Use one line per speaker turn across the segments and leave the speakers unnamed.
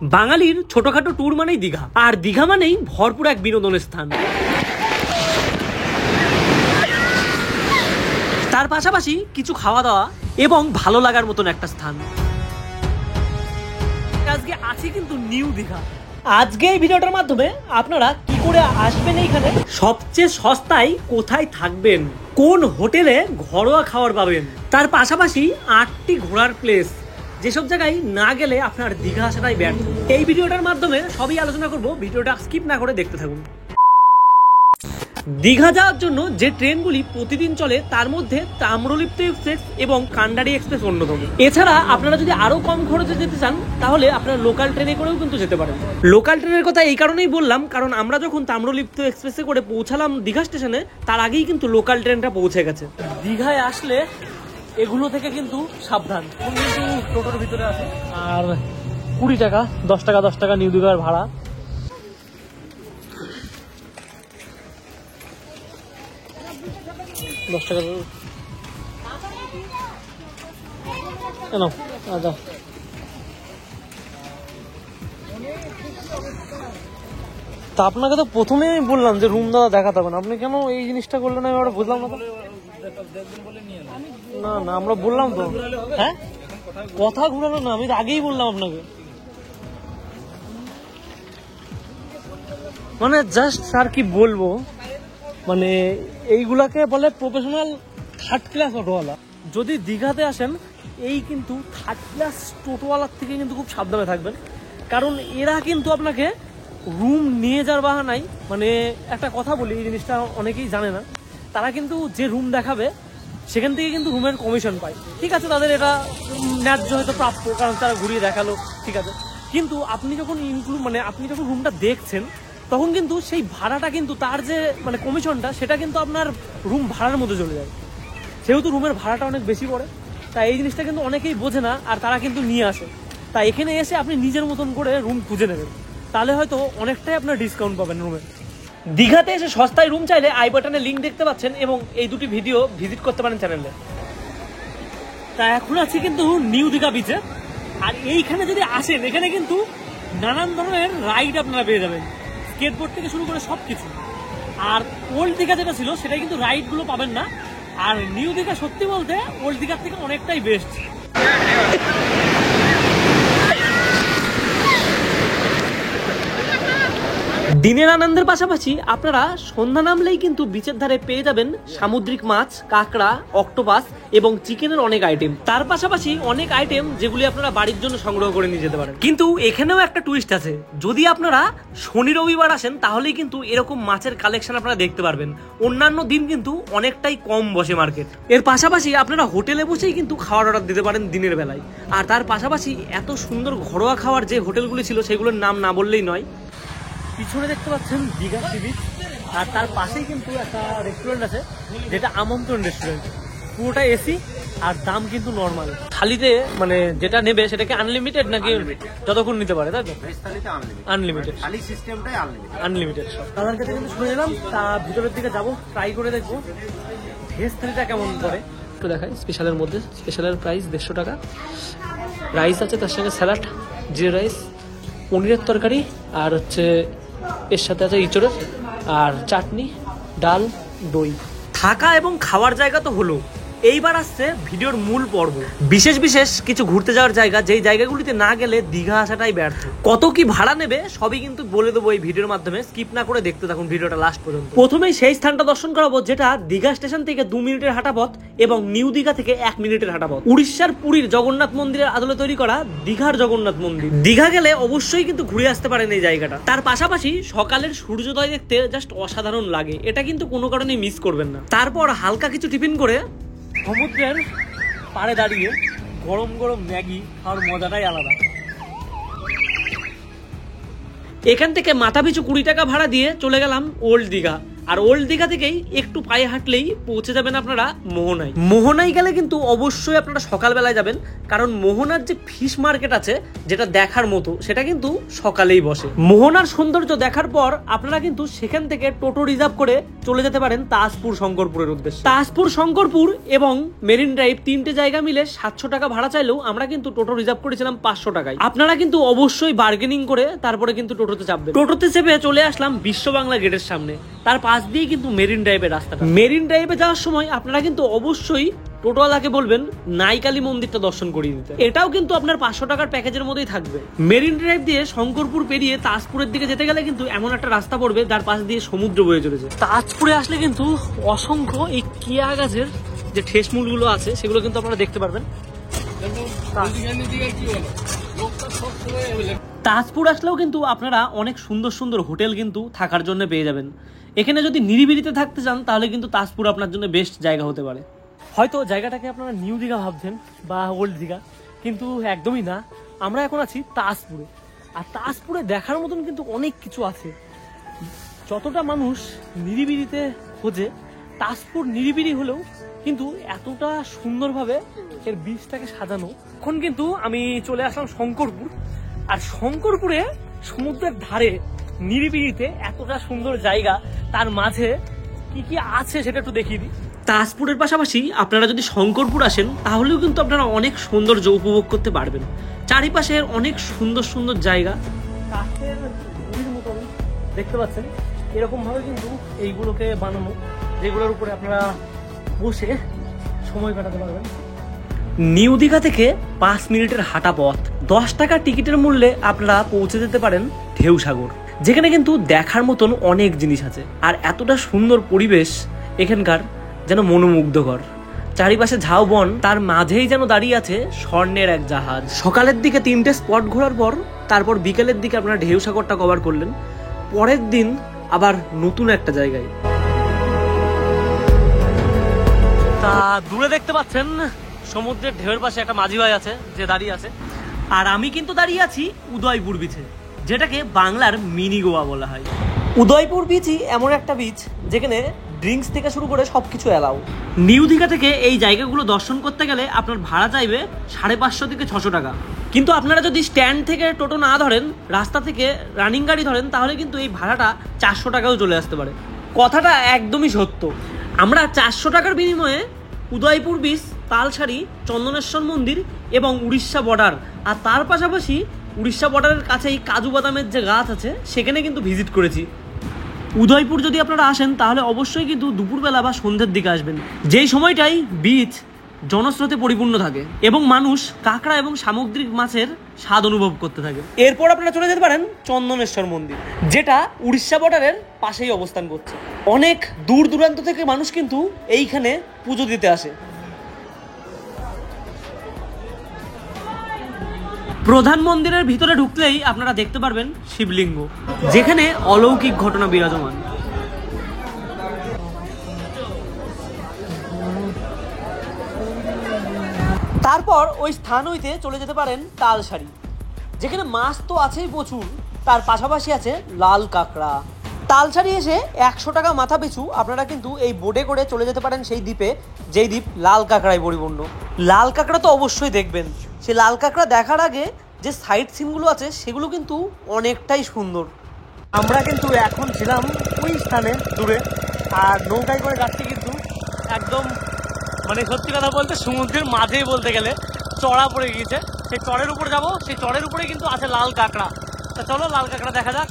বাঙালির ছোটখাটো ট্যুর মানেই দীঘা, আর দীঘা মানেই ভরপুর এক বিনোদনের স্থান। তার পাশাপাশি কিছু খাওয়া দাওয়া এবং ভালো লাগার মতন একটা স্থান। আজকে আছি কিন্তু নিউ দীঘা। আজকে এই ভিডিওটার মাধ্যমে আপনারা কি করে আসবেন এইখানে, সবচেয়ে সস্তায় কোথায় থাকবেন, কোন হোটেলে ঘরোয়া খাবার পাবেন, তার পাশাপাশি 8টি ঘোরার প্লেস যেসব জায়গায় না গেলে আপনার দীঘা আসাটাই ব্যর্থ। এই ভিডিওটার মাধ্যমে সবই আলোচনা করব, ভিডিওটা স্কিপ না করে দেখতে থাকুন। দীঘা যাওয়ার জন্য যে ট্রেনগুলি প্রতিদিন চলে তার মধ্যে তাম্রলিপ্ত এক্সপ্রেস এবং কান্ডারি এক্সপ্রেস অন্যতম। এছাড়া আপনারা যদি আরো কম খরচে যেতে চান তাহলে আপনারা লোকাল ট্রেনে করেও কিন্তু যেতে পারেন। লোকাল ট্রেনের কথা এই কারণেই বললাম, কারণ আমরা যখন তাম্রলিপ্ত এক্সপ্রেসে করে পৌঁছালাম দীঘা স্টেশনে, তার আগেই কিন্তু লোকাল ট্রেনটা পৌঁছে গেছে। দীঘায় আসলে এগুলো থেকে কিন্তু সাবধান। কিন্তু টোটোর ভিতরে আছে আর 20 টাকা, 10 টাকা নিউ দীঘার ভাড়া। তা আপনাকে তো প্রথমেই বললাম যে রুম দাদা দেখাতে হবে না, আপনি কেন এই জিনিসটা করলেন আমি ওটা বুঝলাম না। না না আমরা বললাম তো, হ্যাঁ কথা ঘুরালো না, আমি আগেই বললাম আপনাকে। মানে জাস্ট স্যার কি বলবো, মানে এইগুলাকে বলে প্রফেশনাল থার্ড ক্লাস অটোওয়ালা। যদি দীঘাতে আসেন এই কিন্তু থার্ড ক্লাস টোটোওয়ালার থেকে কিন্তু খুব সাবধানে থাকবেন, কারণ এরা কিন্তু আপনাকে রুম নিয়ে যাওয়ার বাহানায়, মানে একটা কথা বলি এই জিনিসটা অনেকেই জানে না, তারা কিন্তু যে রুম দেখাবে সেখান থেকে কিন্তু রুমের কমিশন পায়। ঠিক আছে, তাদের এটা ন্যায্য হয়তো প্রাপ্য, কারণ তারা ঘুরিয়ে দেখালো, ঠিক আছে। কিন্তু আপনি যখন আপনি যখন রুমটা দেখছেন তখন কিন্তু সেই ভাড়াটা কিন্তু তার যে মানে কমিশনটা সেটা কিন্তু আপনার রুম ভাড়ার মধ্যে চলে যায়, সেহেতু রুমের ভাড়াটা অনেক বেশি পড়ে। তাই এই জিনিসটা কিন্তু অনেকেই বোঝে না, আর তারা কিন্তু নিয়ে আসে। তাই এখানে এসে আপনি নিজের মতন করে রুম খুঁজে নেবেন, তাহলে হয়তো অনেকটাই আপনার ডিসকাউন্ট পাবেন রুমে। দীঘাতে এসে সস্তায় রুম চাইলে আই বাটনে লিঙ্ক দেখতে পাচ্ছেন এবং এই দুটি ভিডিও ভিজিট করতে পারেন চ্যানেলে। তা এখন আছি কিন্তু নিউ দীঘা বিচে, আর এইখানে যদি আসেন এখানে কিন্তু নানান ধরনের রাইড আপনারা পেয়ে যাবেন, স্কেটবোর্ড থেকে শুরু করে সবকিছু। আর ওল্ড দীঘা যেটা ছিল সেটাই কিন্তু রাইডগুলো পাবেন না, আর নিউ দীঘা সত্যি বলতে ওল্ড দীঘার থেকে অনেকটাই বেস্ট। দিনের আনন্দের পাশাপাশি আপনারা সন্ধ্যা নামলেই কিন্তু বিচের ধারে পেয়ে যাবেন সামুদ্রিক মাছ, কাঁকড়া, অক্টোপাস এবং চিকেনের অনেক আইটেম। তার পাশাপাশি অনেক আইটেম যেগুলি আপনারা বাড়ির জন্য সংগ্রহ করে নিয়ে যেতে পারেন। কিন্তু এখানেও একটা টুইস্ট আছে, যদি আপনারা শনি রবিবার আসেন তাহলেই কিন্তু এরকম মাছের কালেকশন আপনারা দেখতে পারবেন। অন্যান্য দিন কিন্তু অনেকটাই কম বসে মার্কেট। এর পাশাপাশি আপনারা হোটেলে বসেই কিন্তু খাওয়ার অর্ডার দিতে পারেন দিনের বেলায়। আর তার পাশাপাশি এত সুন্দর ঘরোয়া খাওয়ার যে হোটেলগুলি ছিল সেগুলোর নাম না বললেই নয়। পিছনে দেখতে পাচ্ছেন দীঘা সি বিচ, আর তার পাশেই কিন্তু একটা রেস্টুরেন্ট আছে যেটা আমন্ত্রণ রেস্টুরেন্ট, পুরোটা এসি আর দাম কিন্তু নর্মাল। থালিতে মানে যেটা নেবে সেটাকে আনলিমিটেড নাকি যতক্ষণ নিতে পারে, তাই তো? আনলিমিটেড, আনলিমিটেড সব। তাদের কাছে কিন্তু শুনে নিলাম, তা ভিতরের দিকে যাবো, ট্রাই করে দেখবো ভেজ থালিটা কেমন করে। একটু দেখাই স্পেশালের মধ্যে, স্পেশালের প্রাইস 150 টাকা। রাইস আছে, তার সঙ্গে স্যালাড, জিরা রাইস, পনিরের তরকারি, আর হচ্ছে এর সাথে আছে ইঁচড়ের, আর চাটনি, ডাল, দই। থাকা এবং খাওয়ার জায়গা তো হলো, এইবার আসছে ভিডিওর মূল পর্ব। বিশেষ বিশেষ কিছু ঘুরতে যাওয়ার জায়গা, যেই জায়গাগুলিতে না গেলে দীঘা আসাটাই ব্যর্থ। কত কি ভাড়া নেবে সবই কিন্তু বলে দেবো এই ভিডিওর মাধ্যমে, স্কিপ না করে দেখতে থাকুন ভিডিওটা লাস্ট পর্যন্ত। প্রথমেই সেই স্থানটা দর্শন করাবো যেটা দীঘা স্টেশন থেকে 2 মিনিটের হাঁটা পথ এবং নিউ দীঘা থেকে 1 মিনিটের হাঁটা পথ। উড়িষ্যার পুরীর জগন্নাথ মন্দিরের আদলে তৈরি করা দীঘার জগন্নাথ মন্দির। দীঘা গেলে অবশ্যই কিন্তু ঘুরে আসতে পারেন এই জায়গাটা। তার পাশাপাশি সকালের সূর্যোদয় দেখতে জাস্ট অসাধারণ লাগে, এটা কিন্তু কোনো কারণে মিস করবেন না। তারপর হালকা কিছু টিফিন করে সমুদ্রের পাড়ে দাঁড়িয়ে গরম গরম ম্যাগি খাওয়ার মজাটাই আলাদা। এখান থেকে মাথা পিছু 20 টাকা ভাড়া দিয়ে চলে গেলাম ওল্ড দীঘা, আর ওল্ড দীঘা থেকেই একটু পায়ে হাঁটলেই পৌঁছে যাবেন আপনারা মোহনায়। মোহনায় গেলে কিন্তু অবশ্যই আপনারা সকালবেলায় যাবেন, কারণ মোহনার যে ফিশ মার্কেট আছে যেটা দেখার মতো সেটা কিন্তু সকালেই বসে। মোহনার সৌন্দর্য দেখার পর আপনারা কিন্তু সেখান থেকে টোটো রিজার্ভ করে চলে যেতে পারেন তাজপুর শঙ্করপুরের উদ্দেশ্যে। তাজপুর শঙ্করপুর এবং মেরিন ড্রাইভ তিনটে জায়গা মিলে 700 টাকা ভাড়া চাইলেও আমরা কিন্তু টোটো রিজার্ভ করেছিলাম 500 টাকায়। আপনারা কিন্তু অবশ্যই বার্গেনিং করে তারপরে কিন্তু টোটোতে চাপবেন। টোটোতে চেপে চলে আসলাম বিশ্ব বাংলা গেটের সামনে, তার পাশ দিয়ে কিন্তু মেরিন ড্রাইভের রাস্তাটা। মেরিন ড্রাইভে যাওয়ার সময় আপনারা কিন্তু অবশ্যই টোটোওয়ালাকে বলবেন নাইকালি মন্দিরটা দর্শন করিয়ে দিতে। এটাও কিন্তু আপনার 500 টাকার প্যাকেজের মধ্যেই থাকবে। মেরিন ড্রাইভ দিয়ে শঙ্করপুর পেরিয়ে তাজপুরের দিকে যেতে গেলে কিন্তু এমন একটা রাস্তা পড়বে যার পাশ দিয়ে সমুদ্র বয়ে চলেছে। তাজপুরে আসলে কিন্তু অসংখ্য এই কিয়া গাছের যে ঠেসমূলগুলো আছে সেগুলো কিন্তু আপনারা দেখতে পারবেন। তাজপুর আসলেও কিন্তু আপনারা অনেক সুন্দর সুন্দর হোটেল কিন্তু থাকার জন্য পেয়ে যাবেন। এখানে যদি নিরিবিলিতে থাকতে চান তাহলে কিন্তু তাজপুর আপনার জন্য বেস্ট জায়গা হতে পারে। হয়তো জায়গাটাকে আপনারা নিউ দীঘা ভাবছেন বা ওল্ড দীঘা, কিন্তু একদমই না। আমরা এখন আছি তাজপুরে, আর তাজপুরে দেখার মতন কিন্তু অনেক কিছু আছে। যতটা মানুষ নিরিবিলিতে খোঁজে, তাজপুর নিরিবিলি হলেও কিন্তু এতটা সুন্দরভাবে এর বীজটাকে সাজানো। এখন কিন্তু আমি চলে আসলাম শঙ্করপুর, আর শঙ্করপুরে সমুদ্রের ধারে নিরিবিলিতে এতটা সুন্দর জায়গা, তার মাঝে কি কি আছে সেটা একটু দেখিয়ে দিই। তাজপুরের পাশাপাশি আপনারা যদি শঙ্করপুর আসেন তাহলেও কিন্তু আপনারা অনেক সৌন্দর্য উপভোগ করতে পারবেন। চারিপাশের অনেক সুন্দর সুন্দর জায়গা, কাঠের গুড়ির মতন দেখতে পাচ্ছেন, এরকম ভাবে কিন্তু এইগুলোকে বানানো, যেগুলোর উপরে আপনারা বসে সময় কাটাতে পারবেন। নিউ দীঘা থেকে 5 মিনিটের হাঁটা পথ, 10 টাকা টিকিটের মূল্যে আপনারা পৌঁছে যেতে পারেন ঢেউসাগর, যেখানে কিন্তু দেখার মতন অনেক জিনিস আছে। আর এতটা সুন্দর পরিবেশ এখানকার, যেন মনোমুগ্ধকর। চারিপাশে ঝাউবন, তার মাঝেই যেন দাঁড়িয়ে আছে স্বর্ণের এক জাহাজ। সকালের দিকে 3টে স্পট ঘোরার পর তারপর বিকেলের দিকে আপনারা ঢেউসাগরটা কভার করলেন, পরের দিন আবার নতুন একটা জায়গায়। তা দূরে দেখতে পাচ্ছেন সমুদ্রের ঢেউয়ের পাশে একটা মাঝি ভাই আছে যে দাঁড়িয়ে আছে, আর আমি কিন্তু দাঁড়িয়ে আছি উদয়পুর বিচে, যেটাকে বাংলার মিনি গোয়া বলা হয়। উদয়পুর বিচই এমন একটা বিচ যেখানে ড্রিঙ্কস থেকে শুরু করে সবকিছু অ্যালাউ। নিউ দীঘা থেকে এই জায়গাগুলো দর্শন করতে গেলে আপনার ভাড়া চাইবে 550 থেকে 600 টাকা। কিন্তু আপনারা যদি স্ট্যান্ড থেকে টোটো না ধরেন, রাস্তা থেকে রানিং গাড়ি ধরেন, তাহলে কিন্তু এই ভাড়াটা 400 টাকাও চলে আসতে পারে। কথাটা একদমই সত্য। আমরা 400 টাকার বিনিময়ে উদয়পুর বিচ, তালসারি, চন্দনেশ্বর মন্দির এবং উড়িষ্যা বর্ডার, আর তার পাশাপাশি উড়িষ্যা বর্ডারের কাছেই কাজু বাদামের যে গাছ আছে সেখানে কিন্তু ভিজিট করেছি। উদয়পুর যদি আপনারা আসেন তাহলে অবশ্যই কিন্তু দুপুরবেলা বা সন্ধ্যের দিকে আসবেন, যেই সময়টাই বিচ জনস্রোতে পরিপূর্ণ থাকে এবং মানুষ কাঁকড়া এবং সামুদ্রিক মাছের স্বাদ অনুভব করতে থাকে। এরপর আপনারা চলে যেতে পারেন চন্দনেশ্বর মন্দির, যেটা উড়িষ্যা বর্ডারের পাশেই অবস্থান করছে। অনেক দূর দূরান্ত থেকে মানুষ কিন্তু এইখানে পুজো দিতে আসে। প্রধান মন্দিরের ভিতরে ঢুকলেই আপনারা দেখতে পারবেন শিবলিঙ্গ, যেখানে অলৌকিক ঘটনা বিরাজমান। তারপর ওই স্থান হইতে চলে যেতে পারেন তালসারি, যেখানে মাছ তো আছেই প্রচুর, তার পাশাপাশি আছে লাল কাঁকড়া। তালসারি এসে 100 টাকা মাথা পিছু আপনারা কিন্তু এই বোটে করে চলে যেতে পারেন সেই দ্বীপে, যেই দ্বীপ লাল কাঁকড়ায় পরিপূর্ণ। লাল কাঁকড়া তো অবশ্যই দেখবেন। সেই লাল কাঁকড়া দেখার আগে যে সাইট সিনগুলো আছে সেগুলো কিন্তু অনেকটাই সুন্দর। আমরা কিন্তু এখন ছিলাম ওই স্থানে দূরে, আর নৌকায় করে যাচ্ছি কিন্তু একদম, মানে সত্যি কথা বলতে সমুদ্রের মাঝেই বলতে গেলে চড়া পড়ে গিয়েছে। সেই চড়ের উপরে যাব, সেই চড়ের উপরে কিন্তু আছে লাল কাঁকড়া। তা চলো লাল কাঁকড়া দেখা যাক।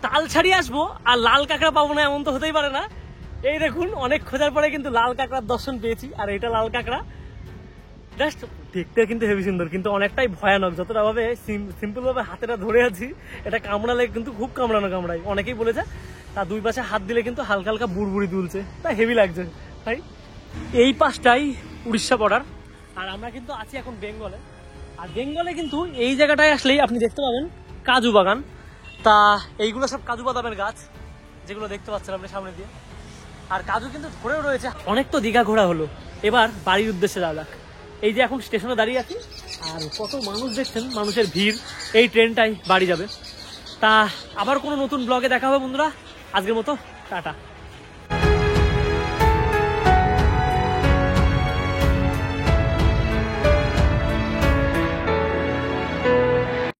তালসারি আসবো আর লাল কাঁকড়া পাবো না এমন তো হতেই পারে না। এই দেখুন, অনেক খোঁজার পরে কিন্তু লাল কাঁকড়ার দর্শন পেয়েছি, আর এটা লাল কাঁকড়া। জাস্ট দেখতে কিন্তু হেভি সুন্দর, কিন্তু অনেকটাই ভয়ানক। যতটা ভাবে সিম্পল ভাবে হাতেটা ধরে আছি, এটা কামড়ালে কিন্তু খুব কামড়ায়। অনেকেই বলেছে তার দুই পাশে হাত দিলে কিন্তু হালকা হালকা বুড়বুড়ি তুলছে, তাই হেভি লাগছে। তাই এই পাশটাই উড়িষ্যা বর্ডার, আর আমরা কিন্তু আছি এখন বেঙ্গলে। আর বেঙ্গলে কিন্তু এই জায়গাটায় আসলেই আপনি দেখতে পাবেন কাজু বাগান। তা এইগুলো সব কাজু বাদামের গাছ, যেগুলো দেখতে পাচ্ছেন আপনি সামনে দিয়ে। আর কাজু কিন্তু ধরেও রয়েছে। অনেক তো দীঘা ঘোরা হলো, এবার বাড়ির উদ্দেশ্যে যাওয়া যাক। এই যে এখন স্টেশনে দাঁড়িয়ে আছি, আর কত মানুষ দেখছেন, মানুষের ভিড়। এই ট্রেনটাই বাড়ি যাবে। তা আবার কোনো নতুন ব্লগে দেখা হবে বন্ধুরা, আজকের মতো টাটা।